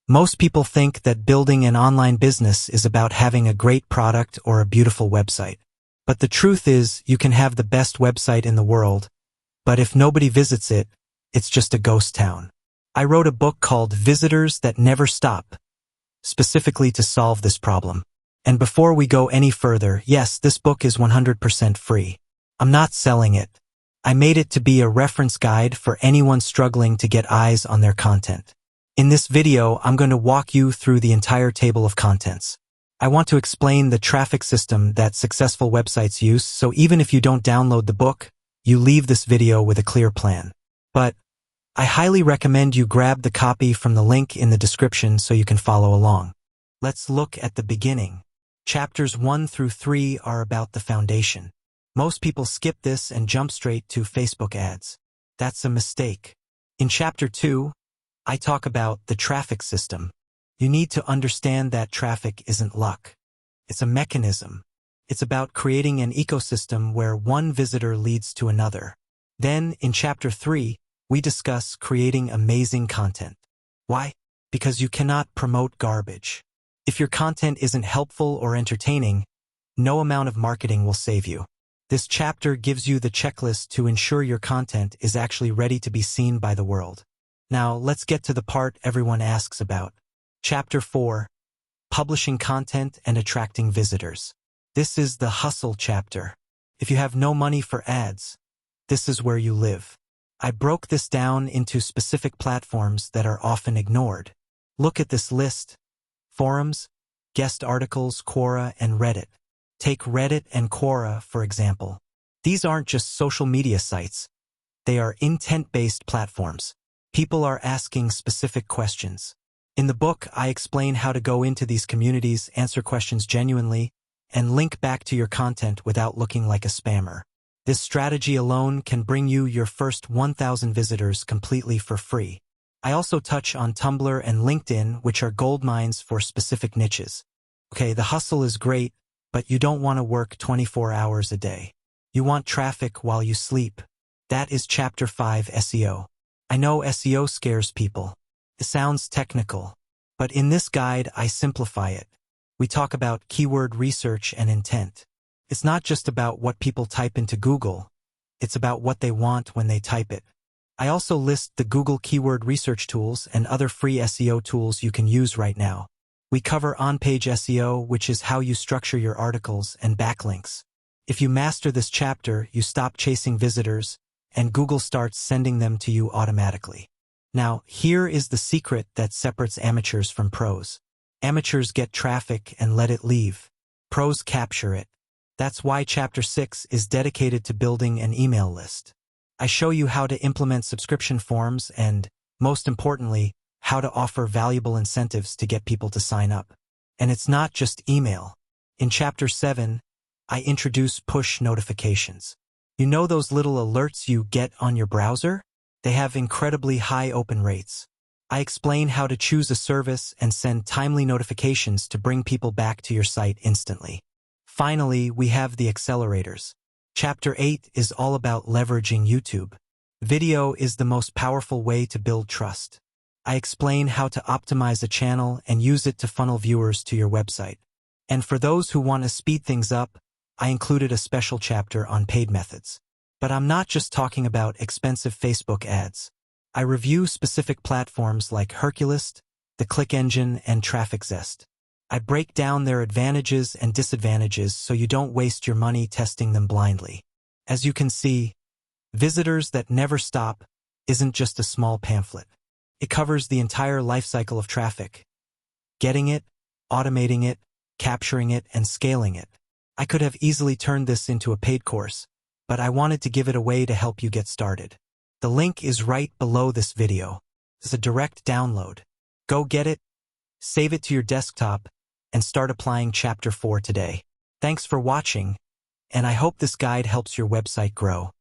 Most people think that building an online business is about having a great product or a beautiful website. But the truth is, you can have the best website in the world, but if nobody visits it, it's just a ghost town. I wrote a book called Visitors That Never Stop, specifically to solve this problem. And before we go any further, yes, this book is 100% free. I'm not selling it. I made it to be a reference guide for anyone struggling to get eyes on their content. In this video, I'm going to walk you through the entire table of contents. I want to explain the traffic system that successful websites use, so even if you don't download the book, you leave this video with a clear plan. But I highly recommend you grab the copy from the link in the description so you can follow along. Let's look at the beginning. Chapters 1 through 3 are about the foundation. Most people skip this and jump straight to Facebook ads. That's a mistake. In Chapter 2, I talk about the traffic system. You need to understand that traffic isn't luck. It's a mechanism. It's about creating an ecosystem where one visitor leads to another. Then, in Chapter 3, we discuss creating amazing content. Why? Because you cannot promote garbage. If your content isn't helpful or entertaining, no amount of marketing will save you. This chapter gives you the checklist to ensure your content is actually ready to be seen by the world. Now, let's get to the part everyone asks about. Chapter 4, Publishing Content and Attracting Visitors. This is the hustle chapter. If you have no money for ads, this is where you live. I broke this down into specific platforms that are often ignored. Look at this list: forums, guest articles, Quora, and Reddit. Take Reddit and Quora, for example. These aren't just social media sites. They are intent-based platforms. People are asking specific questions. In the book, I explain how to go into these communities, answer questions genuinely, and link back to your content without looking like a spammer. This strategy alone can bring you your first 1,000 visitors completely for free. I also touch on Tumblr and LinkedIn, which are gold mines for specific niches. Okay, the hustle is great, but you don't want to work 24 hours a day. You want traffic while you sleep. That is Chapter 5, SEO. I know SEO scares people. It sounds technical, but in this guide, I simplify it. We talk about keyword research and intent. It's not just about what people type into Google. It's about what they want when they type it. I also list the Google keyword research tools and other free SEO tools you can use right now. We cover on-page SEO, which is how you structure your articles, and backlinks. If you master this chapter, you stop chasing visitors, and Google starts sending them to you automatically. Now, here is the secret that separates amateurs from pros. Amateurs get traffic and let it leave. Pros capture it. That's why Chapter 6 is dedicated to building an email list. I show you how to implement subscription forms and, most importantly, how to offer valuable incentives to get people to sign up. And it's not just email. In Chapter 7, I introduce push notifications. You know those little alerts you get on your browser? They have incredibly high open rates. I explain how to choose a service and send timely notifications to bring people back to your site instantly. Finally, we have the accelerators. Chapter 8 is all about leveraging YouTube. Video is the most powerful way to build trust. I explain how to optimize a channel and use it to funnel viewers to your website. And for those who want to speed things up, I included a special chapter on paid methods. But I'm not just talking about expensive Facebook ads. I review specific platforms like Herculist, the Click Engine, and TrafficZest. I break down their advantages and disadvantages so you don't waste your money testing them blindly. As you can see, Visitors That Never Stop isn't just a small pamphlet. It covers the entire life cycle of traffic. Getting it, automating it, capturing it, and scaling it. I could have easily turned this into a paid course, but I wanted to give it away to help you get started. The link is right below this video. It's a direct download. Go get it, save it to your desktop, and start applying Chapter 4 today. Thanks for watching, and I hope this guide helps your website grow.